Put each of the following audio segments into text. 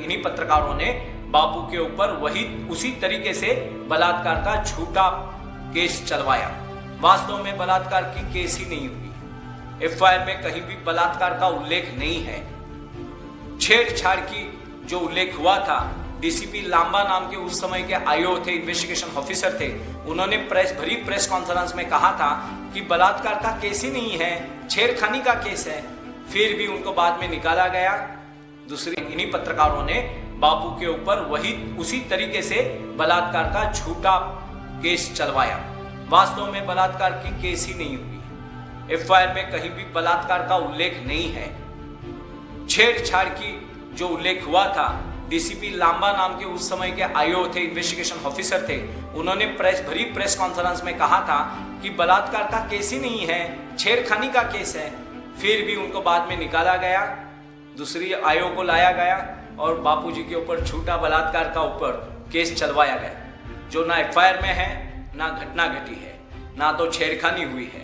इन्हीं पत्रकारों ने बापू के ऊपर उसी तरीके से बलात्कार का झूठा केस चलवाया। वास्तव में बलात्कार की केस ही नहीं हुई। एफआईआर में कहीं भी बलात्कार का उल्लेख नहीं है। छेड़छाड़ की जो उल्लेख हुआ था, डीसीपी लांबा नाम के उस समय के आईओ थे, इन्वेस्टिगेशन ऑफिसर थे, उन्होंने प्रेस कॉन्फ्रेंस में कहा था कि बलात्कार का केस ही नहीं है, छेड़खानी का केस है। फिर भी उनको बाद में निकाला गया। दूसरी इन्हीं पत्रकारों ने बापू के ऊपर उसी तरीके से बलात्कार का झूठा केस चलवाया। वास्तव में बलात्कार की केस ही नहीं हुई। एफआईआर में कहीं भी बलात्कार का उल्लेख नहीं है। छेड़छाड़ की जो उल्लेख हुआ था, डीसीपी लांबा नाम के उस समय के आईओ थे, इन्वेस्टिगेशन ऑफिसर थे, उन्होंने प्रेस कॉन्फ्रेंस में कहा था कि बलात्कार का केस ही नहीं है, छेड़खानी का केस है। फिर भी उनको बाद में निकाला गया, दूसरी आईओ को लाया गया और बापूजी के ऊपर झूठा बलात्कार का ऊपर केस चलवाया गया, जो ना एफआईआर में है, ना घटना घटी है, ना तो छेड़खानी हुई है।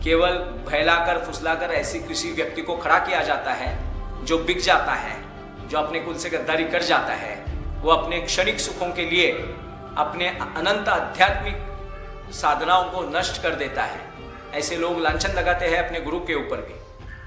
केवल बहलाकर फुसलाकर ऐसी किसी व्यक्ति को खड़ा किया जाता है जो बिक जाता है, जो अपने कुल से गद्दारी कर जाता है। वो अपने क्षणिक सुखों के लिए अपने अनंत आध्यात्मिक साधनाओं को नष्ट कर देता है। ऐसे लोग लांछन लगाते हैं अपने गुरु के ऊपर भी।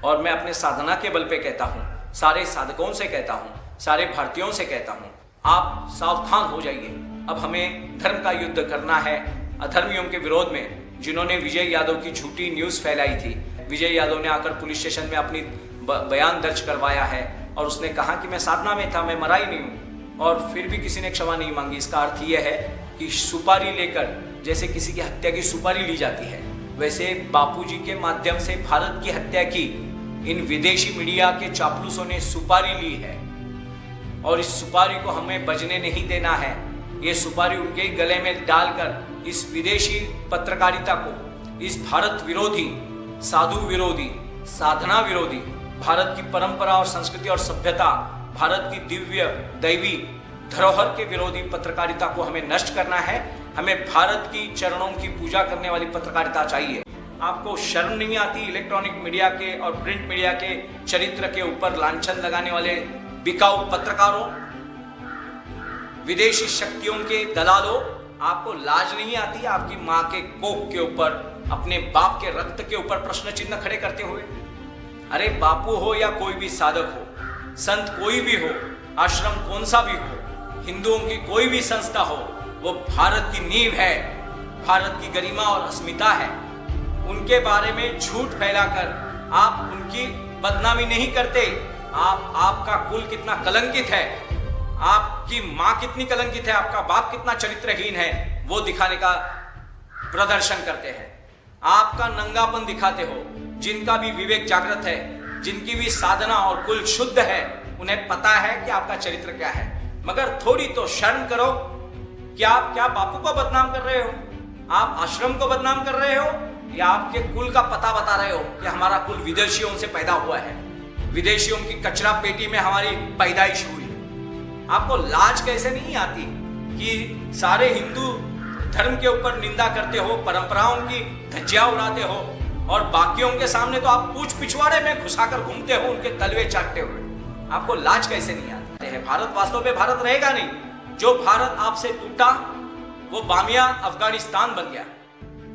और मैं अपने साधना के बल पे कहता हूँ, सारे साधकों से कहता हूँ, सारे भारतीयों से कहता हूँ, आप सावधान हो जाइए। अब हमें धर्म का युद्ध करना है अधर्मियों के विरोध में, जिन्होंने विजय यादव की झूठी न्यूज़ फैलाई थी। विजय यादव ने आकर पुलिस स्टेशन में अपनी बयान दर्ज करवाया है और उसने कहा कि मैं साधना में था, मैं मरा ही नहीं हूँ, और फिर भी किसी ने क्षमा नहीं मांगी। इसका अर्थ यह है कि सुपारी लेकर, जैसे किसी की हत्या की सुपारी ली जाती है, वैसे बापूजी के माध्यम से भारत की हत्या की इन विदेशी मीडिया के चापलूसों ने सुपारी ली है और इस सुपारी को हमें बजने नहीं देना है। ये सुपारी उनके गले में डालकर इस विदेशी पत्रकारिता को, इस भारत विरोधी, साधु विरोधी, साधना विरोधी, भारत की परंपरा और संस्कृति और सभ्यता, भारत की दिव्य दैवी धरोहर के विरोधी पत्रकारिता को हमें नष्ट करना है। हमें भारत की चरणों की पूजा करने वाली पत्रकारिता चाहिए। आपको शर्म नहीं आती इलेक्ट्रॉनिक मीडिया के और प्रिंट मीडिया के चरित्र के ऊपर लांछन लगाने वाले बिकाऊ पत्रकारों, विदेशी शक्तियों के दलालों? आपको लाज नहीं आती आपकी माँ के कोख के ऊपर, अपने बाप के रक्त के ऊपर प्रश्न चिन्ह खड़े करते हुए? अरे बापू हो या कोई भी साधक हो, संत कोई भी हो, आश्रम कौन सा भी हो, हिंदुओं की कोई भी संस्था हो, वो भारत की नींव है, भारत की गरिमा और अस्मिता है। उनके बारे में झूठ फैलाकर आप उनकी बदनामी नहीं करते। आपका कुल कितना कलंकित है, आपकी माँ कितनी कलंकित है, आपका बाप कितना चरित्रहीन है, वो दिखाने का प्रदर्शन करते हैं। आपका नंगापन दिखाते हो। जिनका भी विवेक जागृत है, जिनकी भी साधना और कुल शुद्ध है, उन्हें पता है कि आपका चरित्र क्या है। मगर थोड़ी तो शर्म करो। क्या बापू को बदनाम कर रहे हो? आप आश्रम को बदनाम कर रहे हो या आपके कुल का पता बता रहे हो कि हमारा कुल विदेशियों से पैदा हुआ है, विदेशियों की कचरा पेटी में हमारी पैदाइश हुई? आपको लाज कैसे नहीं आती कि सारे हिंदू धर्म के ऊपर निंदा करते हो, परंपराओं की धज्जियां उड़ाते हो और बाकियों के सामने तो आप पूछ पिछवाड़े में घुसाकर घूमते हो, उनके तलवे चाटते हुए। आपको लाज कैसे नहीं आती है? भारत वास्तव में भारत रहेगा नहीं। जो भारत आपसे टूटा वो बामिया अफगानिस्तान बन गया।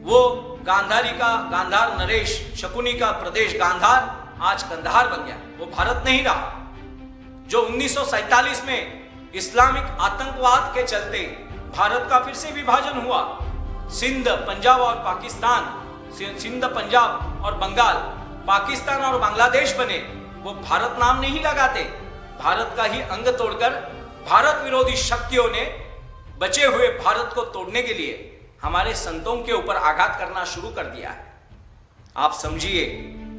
वो गांधारी का गांधार नरेश, शकुनी का प्रदेश गांधार आज कंधार बन गया। वो भारत नहीं रहा। जो 1947 में इस्लामिक आतंकवाद के चलते भारत का फिर से विभाजन हुआ, सिंध, पंजाब और पाकिस्तान, सिंध, पंजाब और बंगाल, पाकिस्तान और बांग्लादेश बने, वो भारत नाम नहीं लगाते। भारत का ही अंग तोड़कर भारत विरोधी शक्तियों ने बचे हुए भारत को तोड़ने के लिए हमारे संतों के ऊपर आघात करना शुरू कर दिया है। आप समझिए,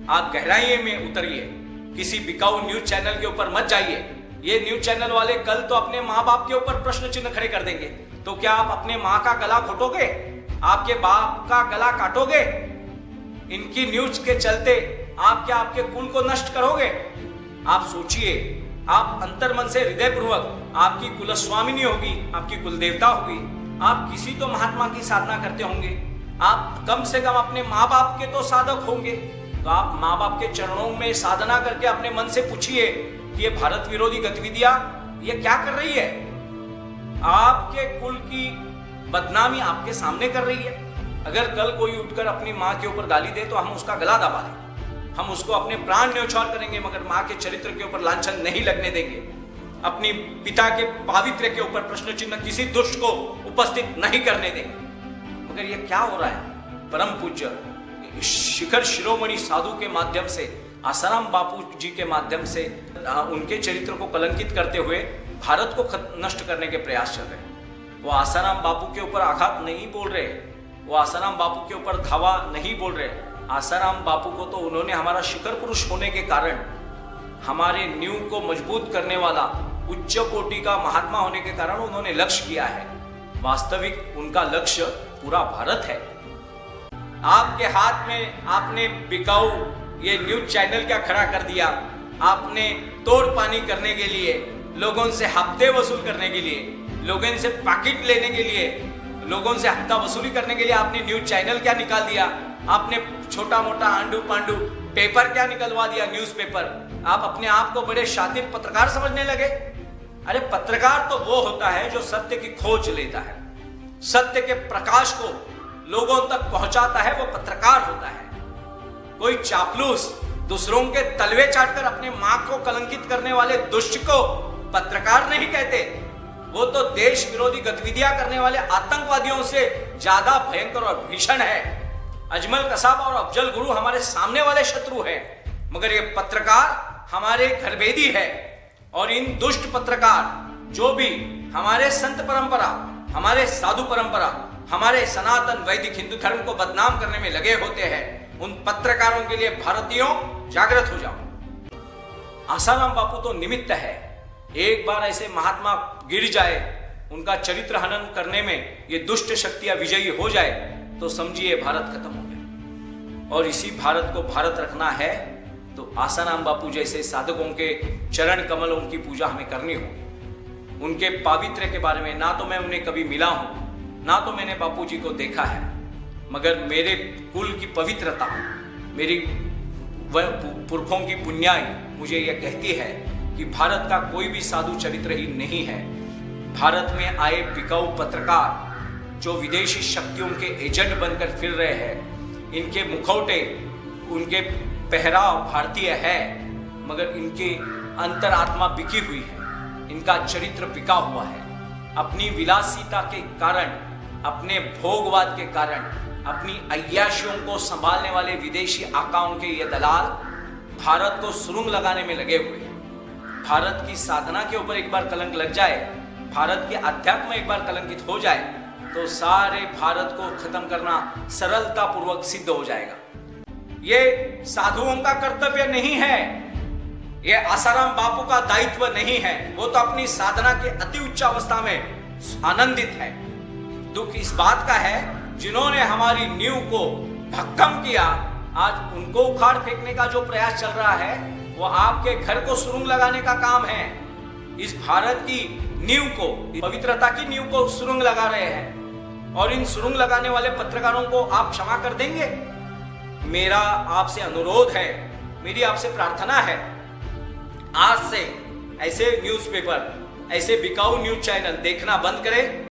आप गहराई में उतरिए, किसी बिकाऊ न्यूज चैनल के ऊपर मत जाइए। ये न्यूज चैनल वाले कल तो अपने माँ बाप के ऊपर प्रश्न चिन्ह खड़े कर देंगे, तो क्या आप अपने माँ का गला घोटोगे? आपके बाप का गला काटोगे? इनकी न्यूज के चलते आप क्या आपके कुल को नष्ट करोगे? आप सोचिए, आप अंतर्मन से हृदयपूर्वक, आपकी कुलस्वामिनी होगी, आपकी कुलदेवता होगी, आप किसी तो महात्मा की साधना करते होंगे, आप कम से कम अपने माँ बाप के तो साधक होंगे। तो आप माँ बाप के चरणों में साधना करके अपने मन से पूछिए कि ये भारत विरोधी गतिविधियां ये क्या कर रही है? आपके कुल की बदनामी आपके सामने कर रही है। अगर कल कोई उठकर अपनी माँ के ऊपर गाली दे तो हम उसका गला दबा देंगे, हम उसको अपने प्राण न्यौछावर करेंगे, मगर माँ के चरित्र के ऊपर लांछन नहीं लगने देंगे। अपनी पिता के पावित्र्य के ऊपर प्रश्न चिन्ह किसी दुष्ट को उपस्थित नहीं करने देंगे। मगर ये क्या हो रहा है? परम पूज्य शिखर शिरोमणि साधु के माध्यम से, आसाराम बापू जी के माध्यम से उनके चरित्र को कलंकित करते हुए भारत को नष्ट करने के प्रयास चल रहे हैं। वो आसाराम बापू के ऊपर आघात नहीं बोल रहे, वो आसाराम बापू के ऊपर धावा नहीं बोल रहे। आसाराम बापू को तो उन्होंने हमारा शिखर पुरुष होने के कारण, हमारे नींव को मजबूत करने वाला उच्च कोटि का महात्मा होने के कारण उन्होंने लक्ष्य किया है। वास्तविक उनका लक्ष्य पूरा भारत है। आपके हाथ में आपने बिकाऊ ये न्यूज चैनल क्या खड़ा कर दिया? आपने तोड़ पानी करने के लिए, लोगों से हफ्ते वसूल करने के लिए, लोगों से पैकेट लेने के लिए, लोगों से हफ्ता वसूली करने के लिए आपने न्यूज चैनल क्या निकाल दिया? आपने छोटा मोटा आंडू पांडू पेपर क्या निकलवा दिया, न्यूज़पेपर। आप अपने आप को बड़े शातिर पत्रकार समझने लगे। अरे पत्रकार तो वो होता है जो सत्य की खोज लेता है, सत्य के प्रकाश को लोगों तक पहुंचाता है, वो पत्रकार होता है। कोई चापलूस दूसरों के तलवे चाटकर अपने मां को कलंकित करने वाले दुष्ट को पत्रकार नहीं कहते। वो तो देश विरोधी गतिविधियां करने वाले आतंकवादियों से ज्यादा भयंकर और भीषण है। अजमल कसाब और अफजल गुरु हमारे सामने वाले शत्रु हैं, मगर ये पत्रकार हमारे घरभेदी है। और इन दुष्ट पत्रकार जो भी हमारे संत परंपरा, हमारे साधु परंपरा, हमारे सनातन वैदिक हिंदू धर्म को बदनाम करने में लगे होते हैं, उन पत्रकारों के लिए भारतीयों जागृत हो जाओ। आसाराम बापू तो निमित्त है। एक बार ऐसे महात्मा गिर जाए, उनका चरित्र हनन करने में ये दुष्ट शक्तियां विजयी हो जाए तो समझिए भारत खत्म हो गया। और इसी भारत को भारत रखना है तो आसाराम बापू जैसे साधकों के चरण कमलों की पूजा हमें करनी होगी। उनके पावित्र्य के बारे में ना तो मैं उन्हें कभी मिला हूं, ना तो मैंने बापू जी को देखा है, मगर मेरे कुल की पवित्रता, मेरी पुरखों की पुण्याई मुझे यह कहती है कि भारत का कोई भी साधु चरित्र ही नहीं है। भारत में आए बिकाऊ पत्रकार जो विदेशी शक्तियों के एजेंट बनकर फिर रहे हैं, इनके मुखौटे, उनके पहराव भारतीय है, मगर इनकी अंतरात्मा बिकी हुई है, इनका चरित्र बिका हुआ है। अपनी विलासिता के कारण, अपने भोगवाद के कारण, अपनी अय्याशियों को संभालने वाले विदेशी आकाओं के ये दलाल भारत को सुरुंग लगाने में लगे हुए हैं। भारत की साधना के ऊपर एक बार कलंक लग जाए, भारत के अध्यात्म एक बार कलंकित हो जाए तो सारे भारत को खत्म करना सरलता पूर्वक सिद्ध हो जाएगा। ये साधुओं का कर्तव्य नहीं है, ये आसाराम बापू का दायित्व नहीं है। वो तो अपनी साधना के अति उच्च अवस्था में आनंदित है। दुख इस बात का है जिन्होंने हमारी नींव को भक्कम किया, आज उनको उखाड़ फेंकने का जो प्रयास चल रहा है वो आपके घर को सुरुंग लगाने का काम है। इस भारत की नींव को, पवित्रता की नींव को सुरुंग लगा रहे हैं और इन सुरुंग लगाने वाले पत्रकारों को आप क्षमा कर देंगे? मेरा आपसे अनुरोध है, मेरी आपसे प्रार्थना है, आज से ऐसे न्यूज़पेपर, ऐसे बिकाऊ न्यूज चैनल देखना बंद करें